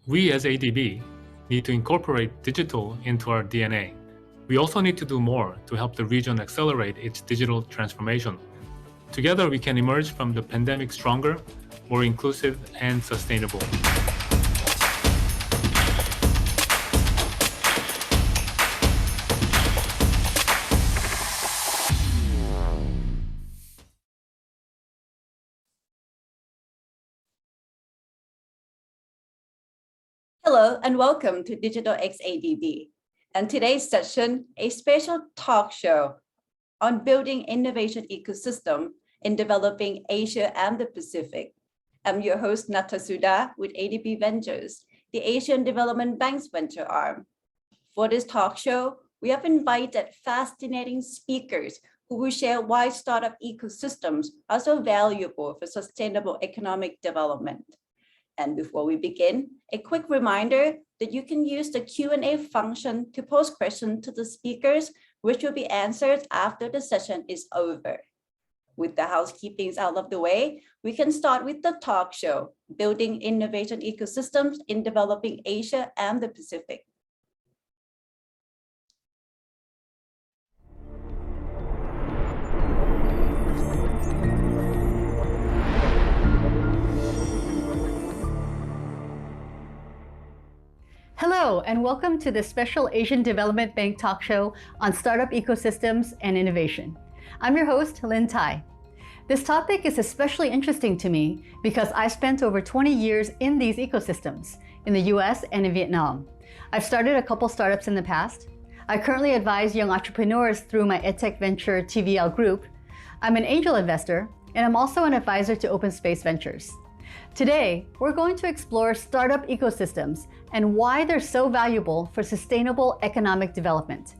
We as ADB need to incorporate digital into our DNA. We also need to do more to help the region accelerate its digital transformation. Together, we can emerge from the pandemic stronger, more inclusive, and sustainable. Hello and welcome to Digital X ADB. And today's session, a special talk show on building innovation ecosystem in developing Asia and the Pacific. I'm your host, Natasuda with Adb Ventures, the Asian Development Bank's venture arm. For this talk show, we have invited fascinating speakers who will share why startup ecosystems are so valuable for sustainable economic development. And before we begin, a quick reminder that you can use the Q&A function to pose questions to the speakers, which will be answered after the session is over. With the housekeepings out of the way, we can start with the talk show, Building Innovation Ecosystems in Developing Asia and the Pacific. Hello, and welcome to the special Asian Development Bank talk show on startup ecosystems and innovation. I'm your host, Lynn Tai. This topic is especially interesting to me because I spent over 20 years in these ecosystems in the US and in Vietnam. I've started a couple startups in the past. I currently advise young entrepreneurs through my EdTech Venture TVL group. I'm an angel investor, and I'm also an advisor to Open Space Ventures. Today, we're going to explore startup ecosystems and why they're so valuable for sustainable economic development.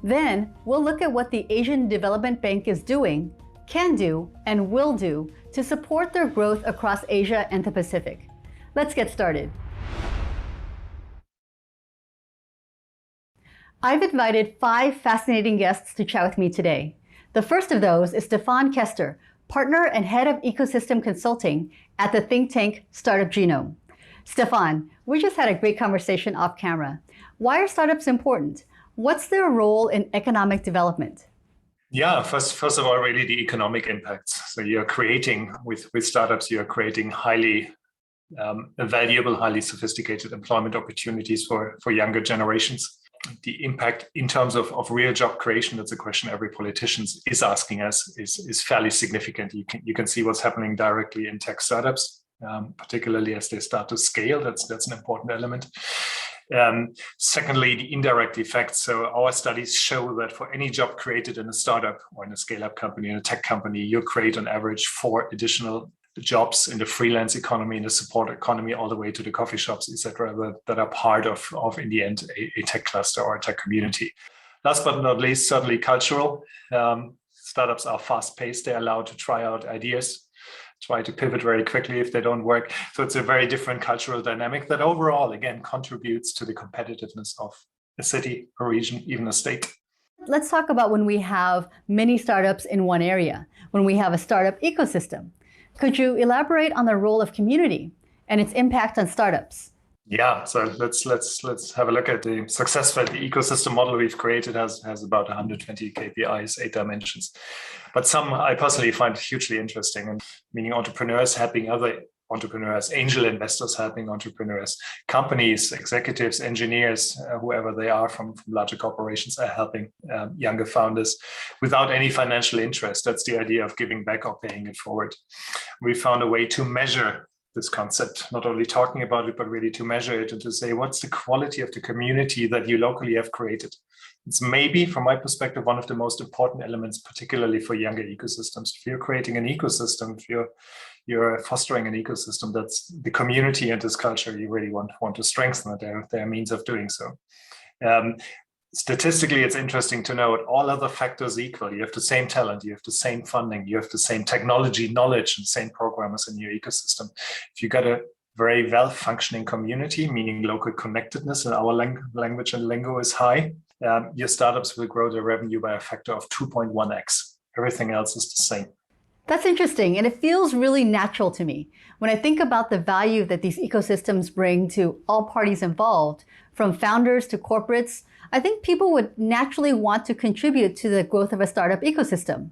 Then, we'll look at what the Asian Development Bank is doing, can do, and will do to support their growth across Asia and the Pacific. Let's get started. I've invited 5 fascinating guests to chat with me today. The first of those is Stefan Kester, partner and head of ecosystem consulting at the think tank Startup Genome. Stefan, we just had a great conversation off camera. Why are startups important? What's their role in economic development? Yeah, first of all, really the economic impacts. So you're creating, with startups, you're creating highly valuable, highly sophisticated employment opportunities for younger generations. The impact in terms of real job creation, that's a question every politician is asking us, is fairly significant. You can see what's happening directly in tech startups, particularly as they start to scale. That's an important element. Secondly, the indirect effects. So our studies show that for any job created in a startup or in a scale-up company, in a tech company, you create on average 4 additional jobs in the freelance economy, in the support economy, all the way to the coffee shops, etc., that are part of in the end, a tech cluster or a tech community. Last but not least, certainly cultural. Startups are fast-paced. They're allowed to try out ideas, try to pivot very quickly if they don't work. So it's a very different cultural dynamic that overall, again, contributes to the competitiveness of a city, a region, even a state. Let's talk about when we have many startups in one area, when we have a startup ecosystem. Could you elaborate on the role of community and its impact on startups? Yeah, so let's have a look at the success rate. The ecosystem model we've created has about 120 KPIs, 8 dimensions. But some I personally find hugely interesting, and meaning entrepreneurs helping other entrepreneurs, angel investors helping entrepreneurs, companies, executives, engineers, whoever they are from larger corporations are helping younger founders without any financial interest. That's the idea of giving back or paying it forward. We found a way to measure this concept, not only talking about it, but really to measure it and to say, what's the quality of the community that you locally have created? It's maybe, from my perspective, one of the most important elements, particularly for younger ecosystems. If you're creating an ecosystem, if you're fostering an ecosystem, that's the community and this culture you really want to strengthen. There are means of doing so. Statistically, it's interesting to note all other factors equal. You have the same talent, you have the same funding, you have the same technology, knowledge, and same programmers in your ecosystem. If you got a very well-functioning community, meaning local connectedness in our language and lingo is high, your startups will grow their revenue by a factor of 2.1x. Everything else is the same. That's interesting, and it feels really natural to me. When I think about the value that these ecosystems bring to all parties involved, from founders to corporates, I think people would naturally want to contribute to the growth of a startup ecosystem.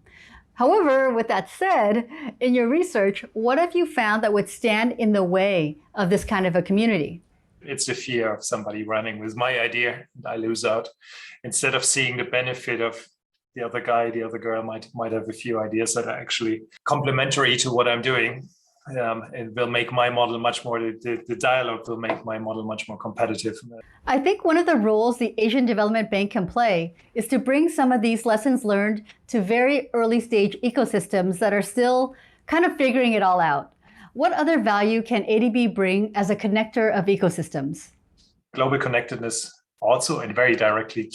However, with that said, in your research, what have you found that would stand in the way of this kind of a community? It's the fear of somebody running with my idea and I lose out. Instead of seeing the benefit of the other guy, the other girl might have a few ideas that are actually complementary to what I'm doing. It will make my model much more, the dialogue will make my model much more competitive. I think one of the roles the Asian Development Bank can play is to bring some of these lessons learned to very early stage ecosystems that are still kind of figuring it all out. What other value can ADB bring as a connector of ecosystems? Global connectedness also and very directly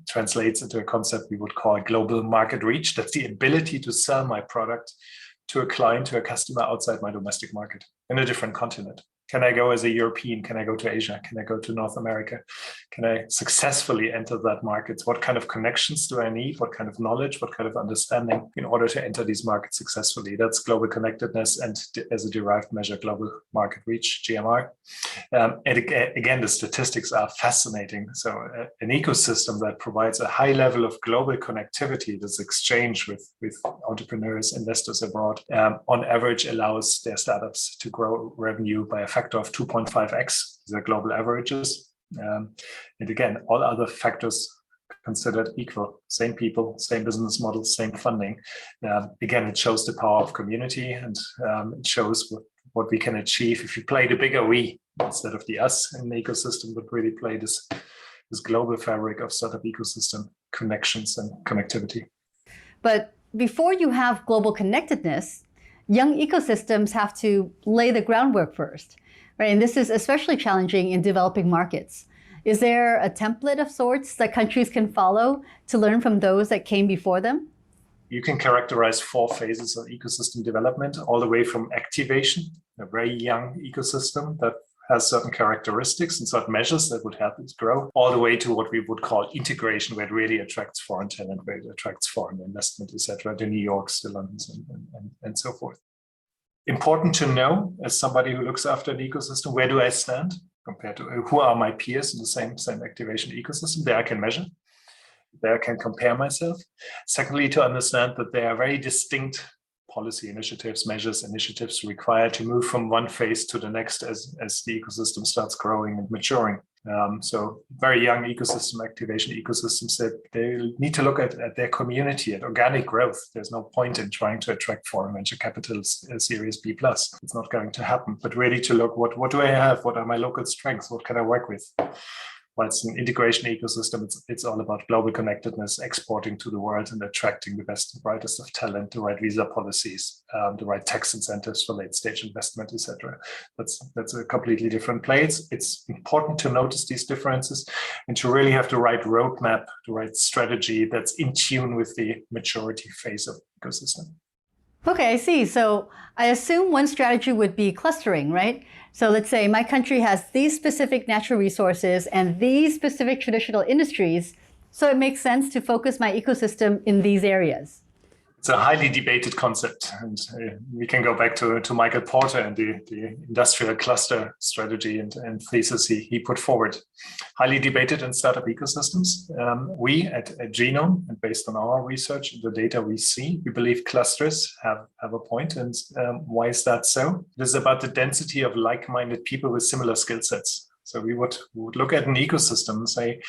translates into a concept we would call global market reach. That's the ability to sell my product to a client, to a customer outside my domestic market in a different continent. Can I go as a European? Can I go to Asia? Can I go to North America? Can I successfully enter that market? What kind of connections do I need? What kind of knowledge? What kind of understanding in order to enter these markets successfully? That's global connectedness and as a derived measure, global market reach, GMR. And again, the statistics are fascinating. So an ecosystem that provides a high level of global connectivity, this exchange with entrepreneurs, investors abroad, on average allows their startups to grow revenue by a factor of 2.5x the global averages. And again, all other factors considered equal, same people, same business models, same funding. Again, it shows the power of community and it shows what we can achieve if you play the bigger we instead of the us in the ecosystem, but really play this global fabric of startup ecosystem connections and connectivity. But before you have global connectedness, young ecosystems have to lay the groundwork first, right? And this is especially challenging in developing markets. Is there a template of sorts that countries can follow to learn from those that came before them? You can characterize 4 phases of ecosystem development, all the way from activation, a very young ecosystem that has certain characteristics and certain measures that would help it grow, all the way to what we would call integration, where it really attracts foreign talent, where it attracts foreign investment, etc., the New Yorks, the Londons, and so forth. Important to know, as somebody who looks after an ecosystem, where do I stand compared to who are my peers in the same activation ecosystem? There I can measure, there I can compare myself. Secondly, to understand that there are very distinct policy initiatives, measures, initiatives required to move from one phase to the next as the ecosystem starts growing and maturing. So very young ecosystem activation ecosystems, that they need to look at their community, at organic growth. There's no point in trying to attract foreign venture capital series B+. It's not going to happen, but really to look, what do I have? What are my local strengths? What can I work with? While it's an integration ecosystem, it's all about global connectedness, exporting to the world and attracting the best and brightest of talent, the right visa policies, the right tax incentives for late stage investment, etc. That's a completely different place. It's important to notice these differences and to really have the right roadmap, the right strategy that's in tune with the maturity phase of the ecosystem. Okay, I see. So I assume one strategy would be clustering, right? So let's say my country has these specific natural resources and these specific traditional industries, so it makes sense to focus my ecosystem in these areas. It's a highly debated concept, and we can go back to Michael Porter and the industrial cluster strategy and thesis he put forward. Highly debated in startup ecosystems. We at Genome, and based on our research and the data we see, we believe clusters have a point. And why is that so? It is about the density of like-minded people with similar skill sets. So we would look at an ecosystem and say,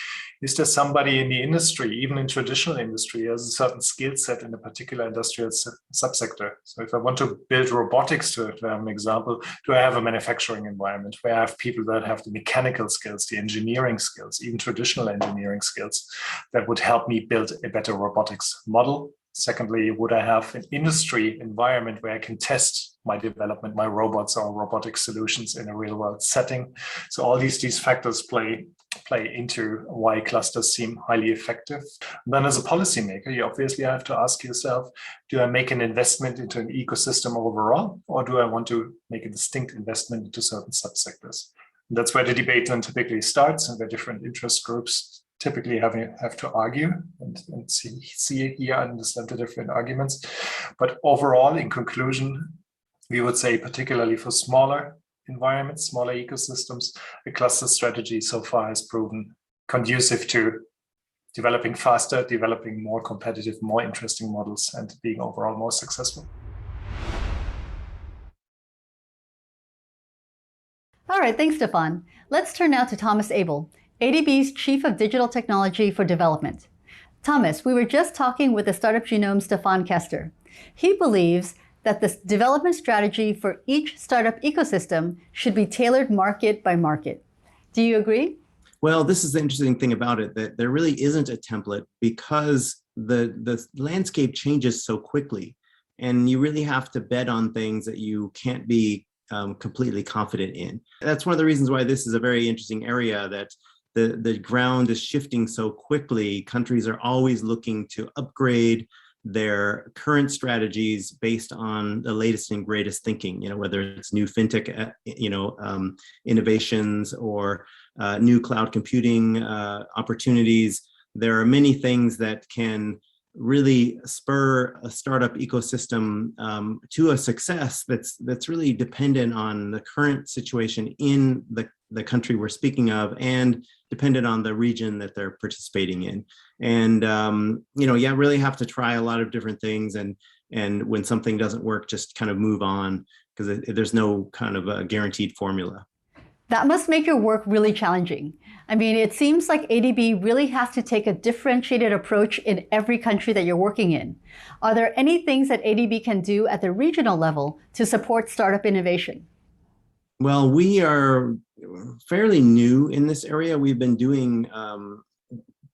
is there somebody in the industry, even in traditional industry, has a certain skill set in a particular industrial subsector? So if I want to build robotics, to have an example, do I have a manufacturing environment where I have people that have the mechanical skills, the engineering skills, even traditional engineering skills that would help me build a better robotics model? Secondly, would I have an industry environment where I can test my development, my robots or robotic solutions in a real world setting? So all these factors play into why clusters seem highly effective. And then as a policymaker, you obviously have to ask yourself, do I make an investment into an ecosystem overall, or do I want to make a distinct investment into certain subsectors? And that's where the debate then typically starts, and where different interest groups typically have to argue and see here, understand the different arguments. But overall, in conclusion, we would say, particularly for smaller environments, smaller ecosystems, a cluster strategy so far has proven conducive to developing faster, developing more competitive, more interesting models, and being overall more successful. All right, thanks, Stefan. Let's turn now to Thomas Abel, ADB's Chief of Digital Technology for Development. Thomas, we were just talking with the Startup Genome's Stefan Kester. He believes that the development strategy for each startup ecosystem should be tailored market by market. Do you agree? Well, this is the interesting thing about it, that there really isn't a template because the landscape changes so quickly, and you really have to bet on things that you can't be completely confident in. That's one of the reasons why this is a very interesting area, that the ground is shifting so quickly. Countries are always looking to upgrade their current strategies based on the latest and greatest thinking, whether it's new fintech, innovations, or new cloud computing opportunities. There are many things that can really spur a startup ecosystem to a success that's really dependent on the current situation in the country we're speaking of, and dependent on the region that they're participating in. And really have to try a lot of different things, and when something doesn't work, just kind of move on, because there's no kind of a guaranteed formula. That must make your work really challenging. I mean, it seems like ADB really has to take a differentiated approach in every country that you're working in. Are there any things that ADB can do at the regional level to support startup innovation? Well, we are fairly new in this area. We've been doing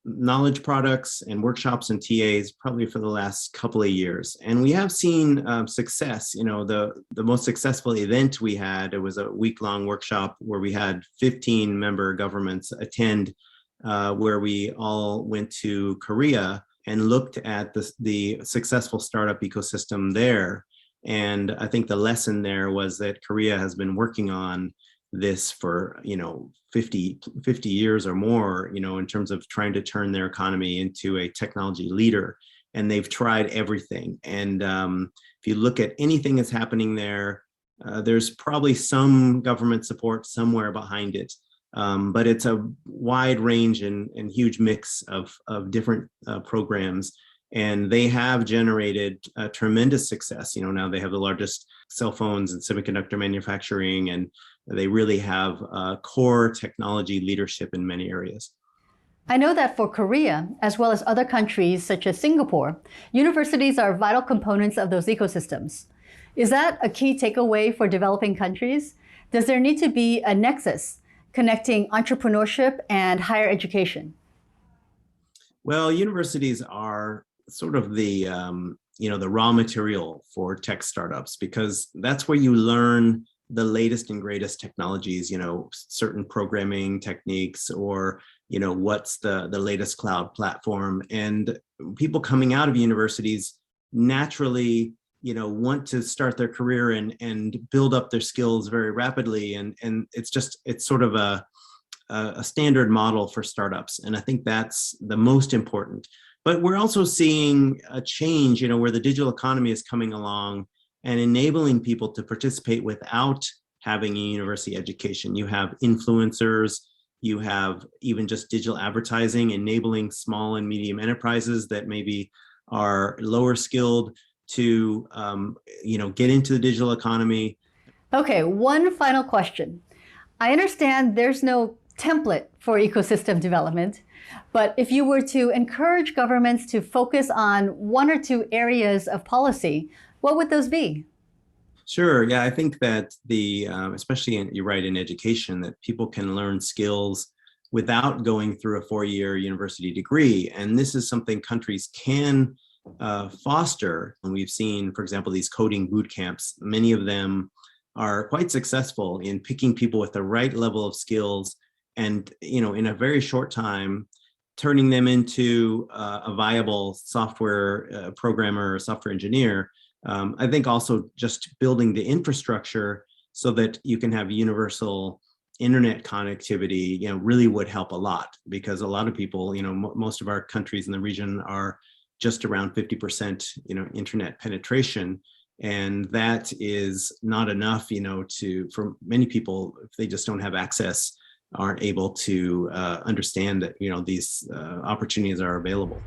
knowledge products and workshops and TAs probably for the last couple of years. And we have seen success. The most successful event we had, it was a week-long workshop where we had 15 member governments attend, where we all went to Korea and looked at the successful startup ecosystem there. And I think the lesson there was that Korea has been working on this for 50 years or more, in terms of trying to turn their economy into a technology leader. And they've tried everything. And if you look at anything that's happening there, there's probably some government support somewhere behind it. But it's a wide range and huge mix of different programs. And they have generated tremendous success. Now they have the largest cell phones and semiconductor manufacturing, and they really have core technology leadership in many areas. I know that for Korea, as well as other countries such as Singapore, universities are vital components of those ecosystems. Is that a key takeaway for developing countries? Does there need to be a nexus connecting entrepreneurship and higher education? Well, universities are sort of the raw material for tech startups, because that's where you learn the latest and greatest technologies, certain programming techniques, or what's the latest cloud platform. And people coming out of universities naturally want to start their career and build up their skills very rapidly, and it's sort of a standard model for startups, and I think that's the most important. But we're also seeing a change, where the digital economy is coming along and enabling people to participate without having a university education. You have influencers, you have even just digital advertising, enabling small and medium enterprises that maybe are lower skilled to get into the digital economy. Okay, one final question. I understand there's no template for ecosystem development, but if you were to encourage governments to focus on one or two areas of policy, what would those be? Sure. Yeah, I think that especially you're right, in education, that people can learn skills without going through a 4-year university degree. And this is something countries can foster. And we've seen, for example, these coding boot camps. Many of them are quite successful in picking people with the right level of skills, and in a very short time, turning them into a viable software programmer or software engineer. I think also just building the infrastructure so that you can have universal internet connectivity, really would help a lot, because a lot of people, most of our countries in the region are just around 50%, internet penetration. And that is not enough, for many people, if they just don't have access, aren't able to understand that, these opportunities are available.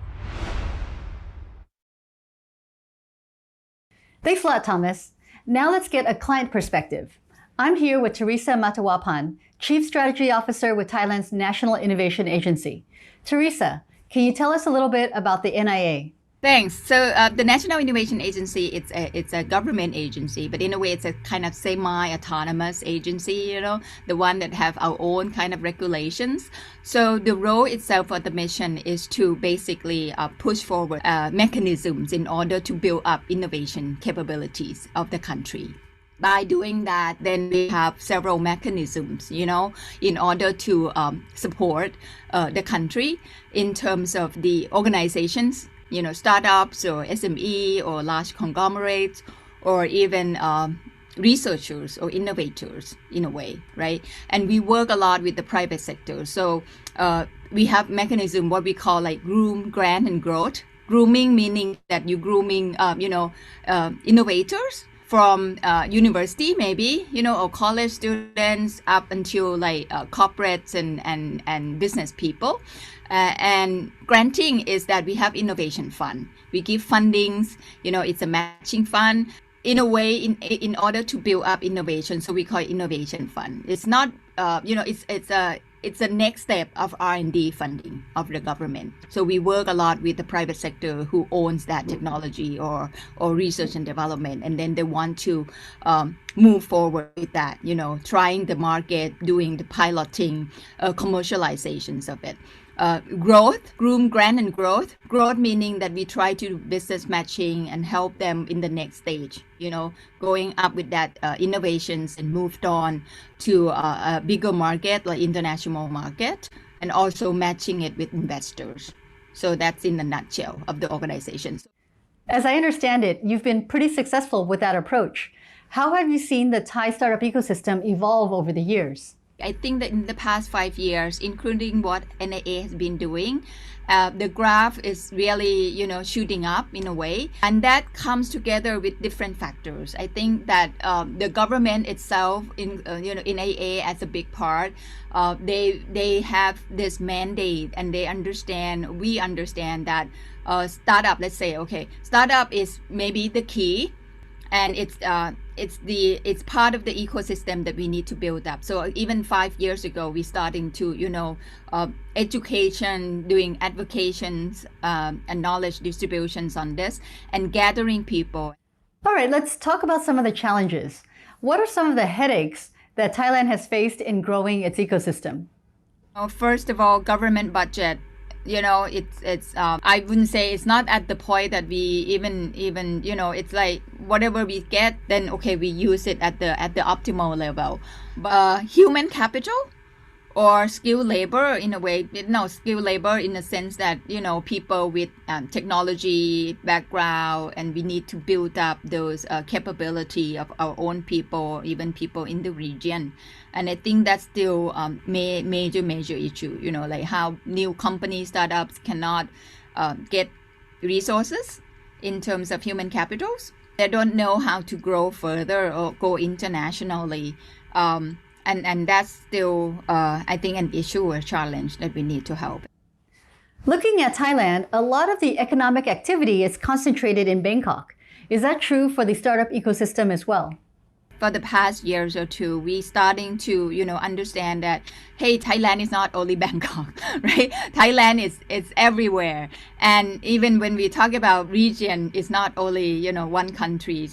Thanks a lot, Thomas. Now let's get a client perspective. I'm here with Teresa Matawapan, Chief Strategy Officer with Thailand's National Innovation Agency. Teresa, can you tell us a little bit about the NIA? Thanks. So the National Innovation Agency, it's a government agency, but in a way it's a kind of semi-autonomous agency, the one that have our own kind of regulations. So the role itself for the mission is to basically push forward mechanisms in order to build up innovation capabilities of the country. By doing that, then we have several mechanisms, in order to support the country in terms of the organizations, startups or SME or large conglomerates, or even researchers or innovators in a way, right? And we work a lot with the private sector. So we have mechanism, what we call like groom, grant, and growth. Grooming meaning that you grooming, innovators from university maybe, or college students up until like corporates and business people. And granting is that we have innovation fund. We give fundings, it's a matching fund in a way in order to build up innovation. So we call it innovation fund. It's not, it's a next step of R&D funding of the government. So we work a lot with the private sector who owns that technology or research and development, and then they want to move forward with that, trying the market, doing the piloting, commercializations of it. Growth, groom, grant, and growth. Growth meaning that we try to do business matching and help them in the next stage, going up with that innovations and moved on to a bigger market, like international market, and also matching it with investors. So that's in a nutshell of the organization. As I understand it, you've been pretty successful with that approach. How have you seen the Thai startup ecosystem evolve over the years? I think that in the past 5 years, including what NIA has been doing, the graph is really, shooting up in a way. And that comes together with different factors. I think that the government itself, NIA as a big part, they have this mandate, and we understand that startup, let's say, startup is maybe the key. And it's part of the ecosystem that we need to build up. So even 5 years ago, we starting to, education, doing advocations and knowledge distributions on this, and gathering people. All right, let's talk about some of the challenges. What are some of the headaches that Thailand has faced in growing its ecosystem? First of all, government budget. It's I wouldn't say it's not at the point that we even it's like whatever we get, then we use it at the optimal level. But human capital or skilled labor in a way, skilled labor in the sense that people with technology background, and we need to build up those capability of our own people, even people in the region. And I think that's still major issue, like how new companies, startups cannot get resources in terms of human capitals. They don't know how to grow further or go internationally. And that's still, I think, an issue or challenge that we need to help. Looking at Thailand, a lot of the economic activity is concentrated in Bangkok. Is that true for the startup ecosystem as well? For the past years or two, we starting to, understand that, hey, Thailand is not only Bangkok, right? Thailand is everywhere. And even when we talk about region, it's not only, one country.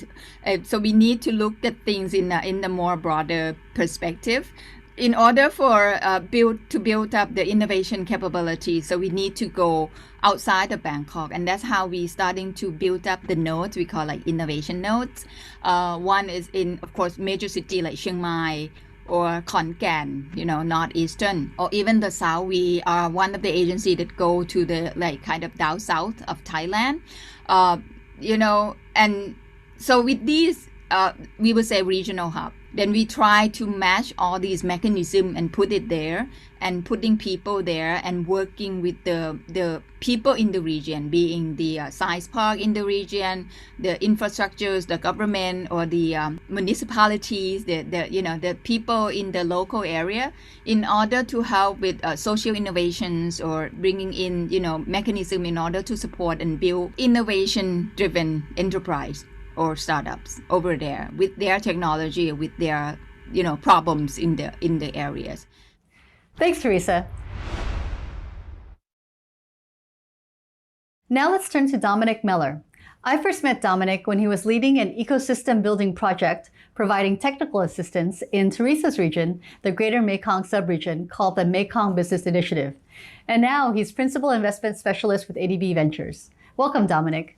So we need to look at things in the more broader perspective. In order for build up the innovation capability, so we need to go outside of Bangkok, and that's how we starting to build up the nodes we call like innovation nodes. One is in, of course, major city like Chiang Mai or Khon Kaen, northeastern, or even the south. We are one of the agencies that go to the like kind of down south of Thailand, and so with these we would say regional hub. Then we try to match all these mechanisms and put it there, and putting people there and working with the people in the region, being the science park in the region, the infrastructures, the government or the municipalities, the people in the local area, in order to help with social innovations or bringing in mechanism in order to support and build innovation-driven enterprise or startups over there with their technology, with their problems in the areas. Thanks, Teresa. Now let's turn to Dominic Meller. I first met Dominic when he was leading an ecosystem building project providing technical assistance in Teresa's region, the Greater Mekong Subregion, called the Mekong Business Initiative. And now he's Principal Investment Specialist with Adb Ventures. Welcome, Dominic.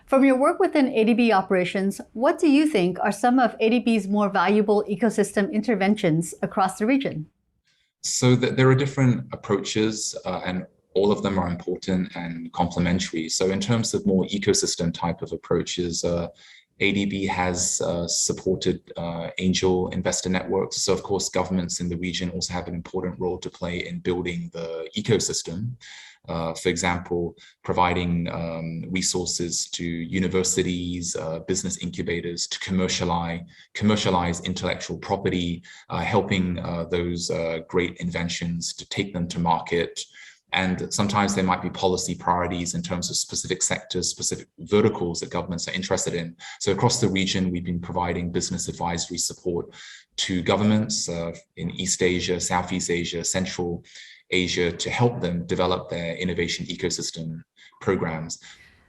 From your work within Adb operations, what do you think are some of Adb's more valuable ecosystem interventions across the region? So there are different approaches and all of them are important and complementary. So in terms of more ecosystem type of approaches, Adb has supported angel investor networks. So of course, governments in the region also have an important role to play in building the ecosystem. For example, providing resources to universities, business incubators to commercialize intellectual property, helping those great inventions to take them to market. And sometimes there might be policy priorities in terms of specific sectors, specific verticals that governments are interested in. So across the region, we've been providing business advisory support to governments in East Asia, Southeast Asia, Central Asia to help them develop their innovation ecosystem programs.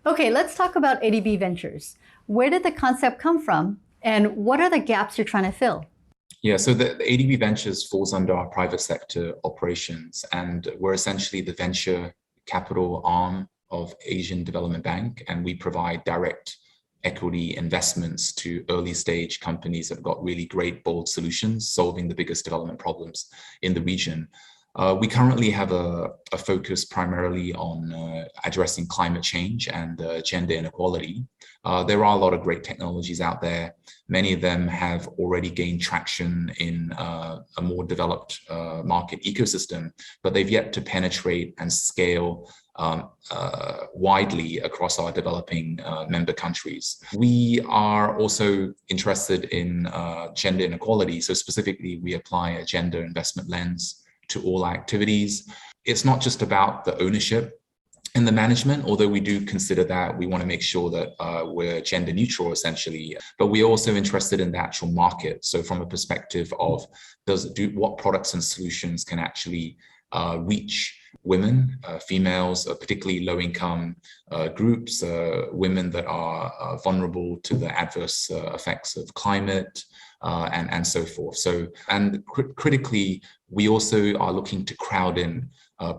Okay, let's talk about Adb Ventures. Where did the concept come from and what are the gaps you're trying to fill? Yeah, so the Adb Ventures falls under our private sector operations, and we're essentially the venture capital arm of Asian Development Bank, and we provide direct equity investments to early stage companies that have got really great, bold solutions, solving the biggest development problems in the region. We currently have a focus primarily on addressing climate change and gender inequality. There are a lot of great technologies out there. Many of them have already gained traction in a more developed market ecosystem, but they've yet to penetrate and scale widely across our developing member countries. We are also interested in gender inequality. So specifically, we apply a gender investment lens to all activities. It's not just about the ownership and the management, although we do consider that. We want to make sure that we're gender neutral essentially, but we're also interested in the actual market. So from a perspective of what products and solutions can actually reach women, females, particularly low-income groups, women that are vulnerable to the adverse effects of climate, and so forth. So, and critically, we also are looking to crowd in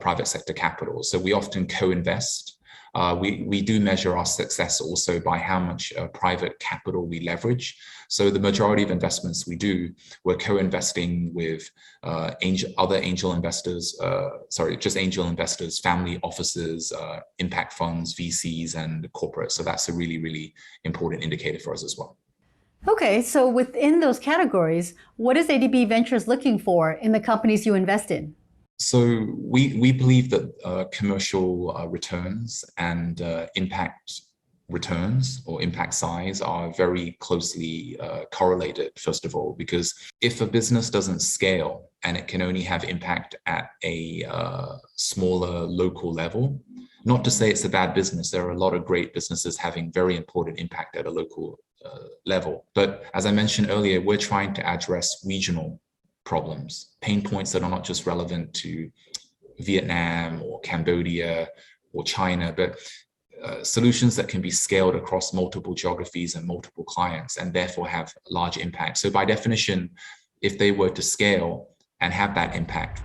private sector capital. So we often co-invest. We do measure our success also by how much private capital we leverage. So the majority of investments we do, we're co-investing with other angel investors, just angel investors, family offices, impact funds, VCs, and corporates. So that's a really, really important indicator for us as well. Okay, so within those categories, what is Adb Ventures looking for in the companies you invest in? So we believe that commercial returns and impact returns or impact size are very closely correlated, first of all, because if a business doesn't scale and it can only have impact at a smaller local level, not to say it's a bad business, there are a lot of great businesses having very important impact at a local level. But as I mentioned earlier, we're trying to address regional problems, pain points that are not just relevant to Vietnam or Cambodia or China, but solutions that can be scaled across multiple geographies and multiple clients and therefore have large impact. So by definition, if they were to scale and have that impact.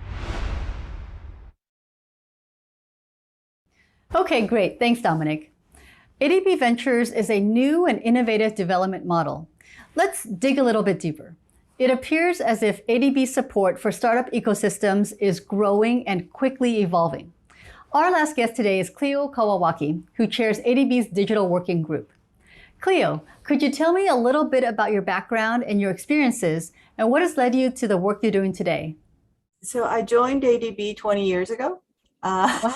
Okay, great. Thanks, Dominic. Adb Ventures is a new and innovative development model. Let's dig a little bit deeper. It appears as if Adb's support for startup ecosystems is growing and quickly evolving. Our last guest today is Cleo Kawawaki, who chairs Adb's Digital Working Group. Cleo, could you tell me a little bit about your background and your experiences and what has led you to the work you're doing today? So I joined ADB 20 years ago. Wow.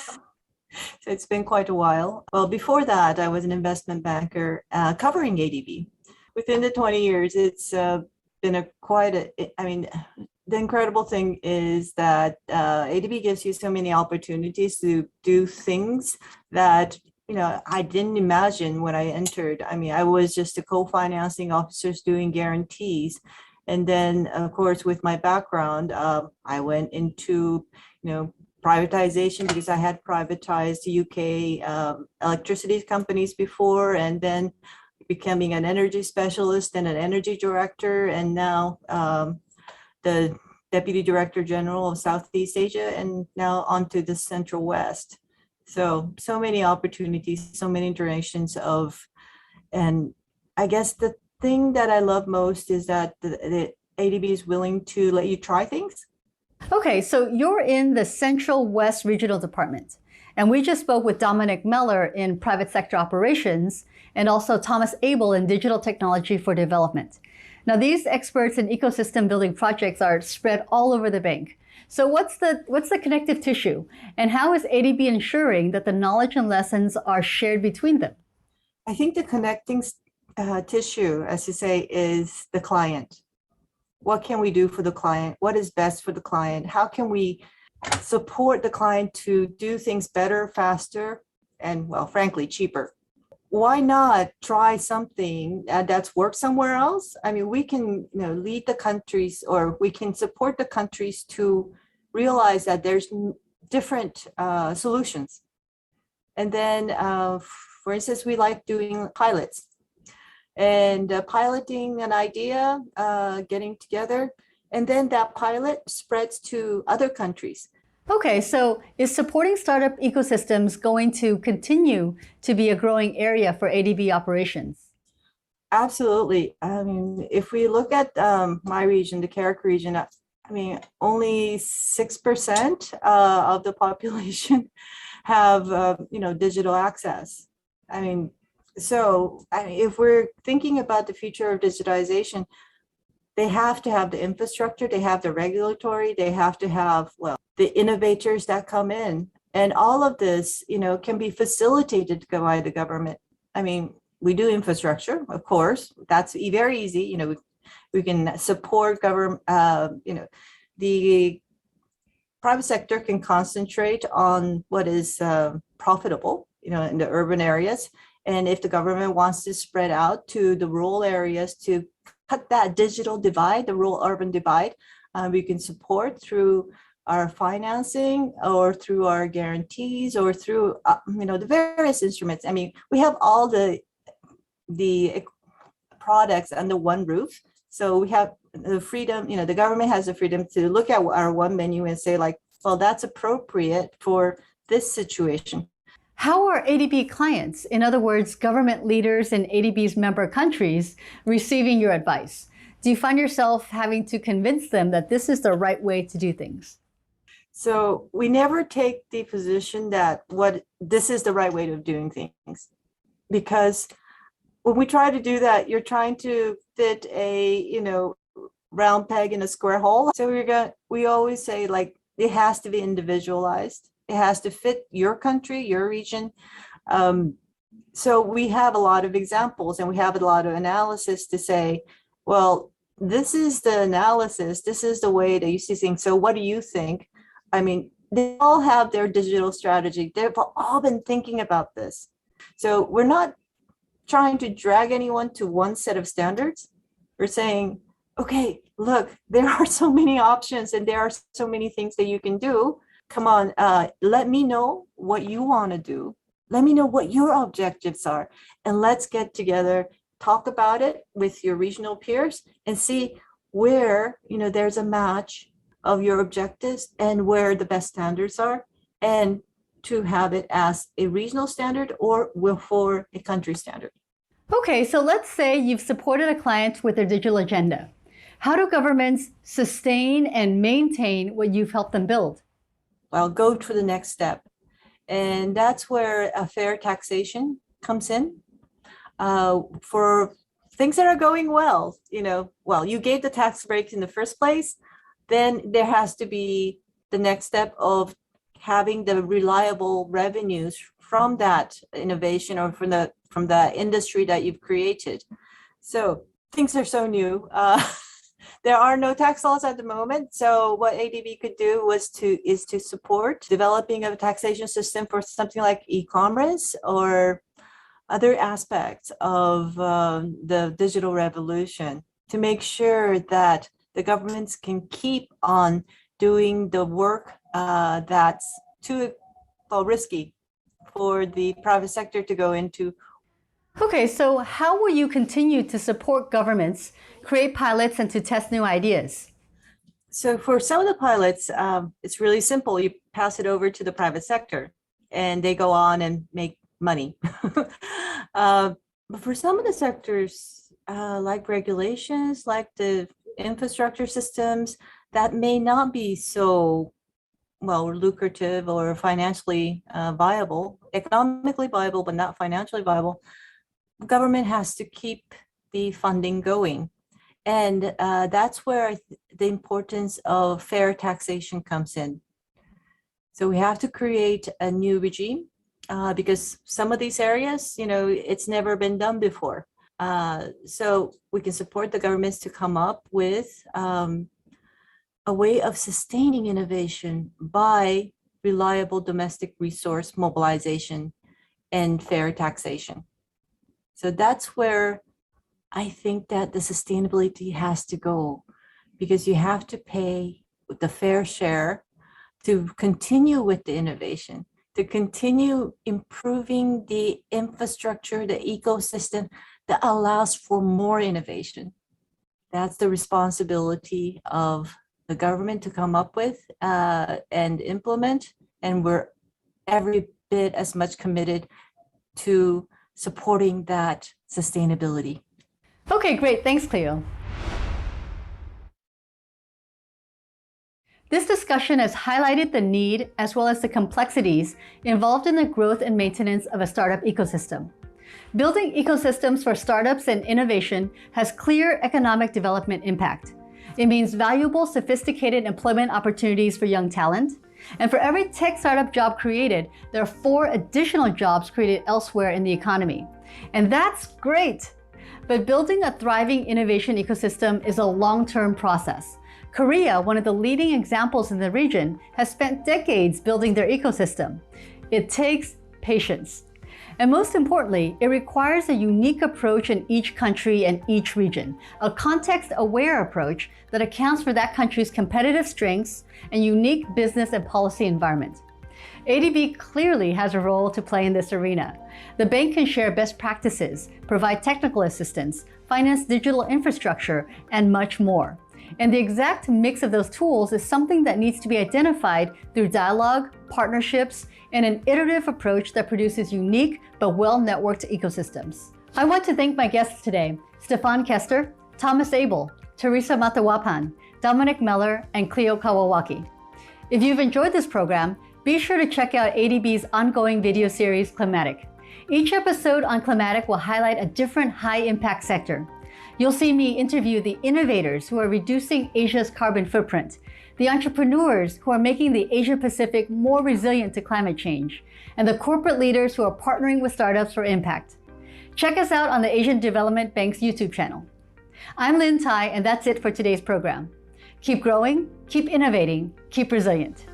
So it's been quite a while. Well, before that, I was an investment banker covering ADB. Within the 20 years, it's been the incredible thing is that ADB gives you so many opportunities to do things that I didn't imagine when I entered. I was just a co-financing officer doing guarantees. And then, of course, with my background, I went into, privatization because I had privatized UK electricity companies before, and then becoming an energy specialist and an energy director, and now the Deputy Director General of Southeast Asia, and now onto the Central West. So many opportunities, so many iterations of, and I guess the thing that I love most is that the ADB is willing to let you try things. Okay, so you're in the Central West Regional Department, and we just spoke with Dominic Meller in Private Sector Operations and also Thomas Abel in Digital Technology for Development. Now, these experts in ecosystem building projects are spread all over the bank. So what's the connective tissue, and how is ADB ensuring that the knowledge and lessons are shared between them? I think the connecting tissue, as you say, is the client. What can we do for the client? What is best for the client? How can we support the client to do things better, faster, and, well, frankly, cheaper? Why not try something that's worked somewhere else? We can lead the countries, or we can support the countries to realize that there's different solutions. And then, for instance, we like doing pilots. And piloting an idea, getting together, and then that pilot spreads to other countries. Okay, so is supporting startup ecosystems going to continue to be a growing area for ADB operations? Absolutely. If we look at my region, the Carrick region, only 6% of the population have digital access. If we're thinking about the future of digitization, they have to have the infrastructure, they have the regulatory, they have to have, the innovators that come in. And all of this, can be facilitated by the government. We do infrastructure, of course, that's very easy. We can support government, the private sector can concentrate on what is profitable, in the urban areas. And if the government wants to spread out to the rural areas to cut that digital divide, the rural-urban divide, we can support through our financing or through our guarantees or through, the various instruments. We have all the products under one roof. So we have the freedom, the government has the freedom to look at our one menu and say, that's appropriate for this situation. How are ADB clients, in other words, government leaders in ADB's member countries, receiving your advice? Do you find yourself having to convince them that this is the right way to do things? So we never take the position that this is the right way of doing things, because when we try to do that, you're trying to fit a round peg in a square hole. So we always say it has to be individualized. It has to fit your country, your region. So we have a lot of examples and we have a lot of analysis to say, well, this is the analysis. This is the way they used to think. So what do you think? They all have their digital strategy. They've all been thinking about this. So we're not trying to drag anyone to one set of standards. We're saying, okay, look, there are so many options and there are so many things that you can do. Come on, let me know what you want to do. Let me know what your objectives are. And let's get together, talk about it with your regional peers and see where, there's a match of your objectives and where the best standards are, and to have it as a regional standard or for a country standard. Okay, so let's say you've supported a client with their digital agenda. How do governments sustain and maintain what you've helped them build? Well, go to the next step. And that's where a fair taxation comes in. for things that are going well. You gave the tax breaks in the first place, then there has to be the next step of having the reliable revenues from that innovation or from the industry that you've created. So things are so new. There are no tax laws at the moment. So what ADB could do is to support developing a taxation system for something like e-commerce or other aspects of the digital revolution to make sure that the governments can keep on doing the work that's too risky for the private sector to go into. Okay, so how will you continue to support governments, create pilots, and to test new ideas? So for some of the pilots, it's really simple. You pass it over to the private sector and they go on and make money. But for some of the sectors, like regulations, like the infrastructure systems, that may not be so lucrative or financially viable, economically viable, but not financially viable. Government has to keep the funding going. And that's where the importance of fair taxation comes in. So we have to create a new regime because some of these areas, it's never been done before. So we can support the governments to come up with a way of sustaining innovation by reliable domestic resource mobilization and fair taxation. So that's where I think that the sustainability has to go, because you have to pay the fair share to continue with the innovation, to continue improving the infrastructure, the ecosystem that allows for more innovation. That's the responsibility of the government to come up with and implement, and we're every bit as much committed to supporting that sustainability. Okay, great. Thanks, Cleo. This discussion has highlighted the need as well as the complexities involved in the growth and maintenance of a startup ecosystem. Building ecosystems for startups and innovation has clear economic development impact. It means valuable, sophisticated employment opportunities for young talent. And for every tech startup job created, there are 4 additional jobs created elsewhere in the economy. And that's great. But building a thriving innovation ecosystem is a long-term process. Korea, one of the leading examples in the region, has spent decades building their ecosystem. It takes patience. And most importantly, it requires a unique approach in each country and each region, a context-aware approach that accounts for that country's competitive strengths and unique business and policy environment. ADB clearly has a role to play in this arena. The bank can share best practices, provide technical assistance, finance digital infrastructure, and much more. And the exact mix of those tools is something that needs to be identified through dialogue, partnerships, and an iterative approach that produces unique but well-networked ecosystems. I want to thank my guests today, Stefan Kester, Thomas Abel, Teresa Matawapan, Dominic Meller, and Cleo Kawawaki. If you've enjoyed this program, be sure to check out ADB's ongoing video series, Climatic. Each episode on Climatic will highlight a different high-impact sector. You'll see me interview the innovators who are reducing Asia's carbon footprint, the entrepreneurs who are making the Asia-Pacific more resilient to climate change, and the corporate leaders who are partnering with startups for impact. Check us out on the Asian Development Bank's YouTube channel. I'm Lynn Tai, and that's it for today's program. Keep growing, keep innovating, keep resilient.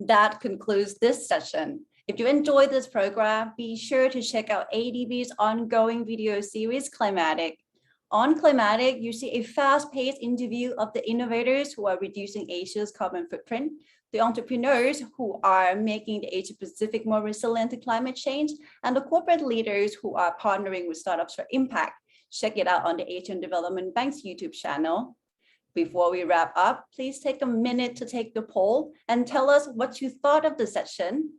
That concludes this session. If you enjoyed this program, be sure to check out ADB's ongoing video series, Climatic. On Climatic, you see a fast-paced interview of the innovators who are reducing Asia's carbon footprint, the entrepreneurs who are making the Asia-Pacific more resilient to climate change, and the corporate leaders who are partnering with startups for impact. Check it out on the Asian Development Bank's YouTube channel. Before we wrap up, please take a minute to take the poll and tell us what you thought of the session.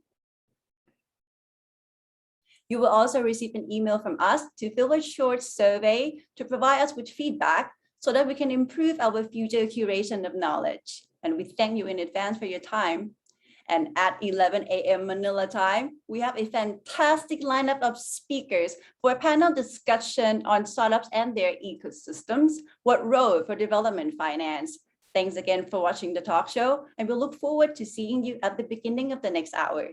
You will also receive an email from us to fill a short survey to provide us with feedback so that we can improve our future curation of knowledge. And we thank you in advance for your time. And at 11 a.m. Manila time, we have a fantastic lineup of speakers for a panel discussion on startups and their ecosystems, what role for development finance. Thanks again for watching the talk show, and we look forward to seeing you at the beginning of the next hour.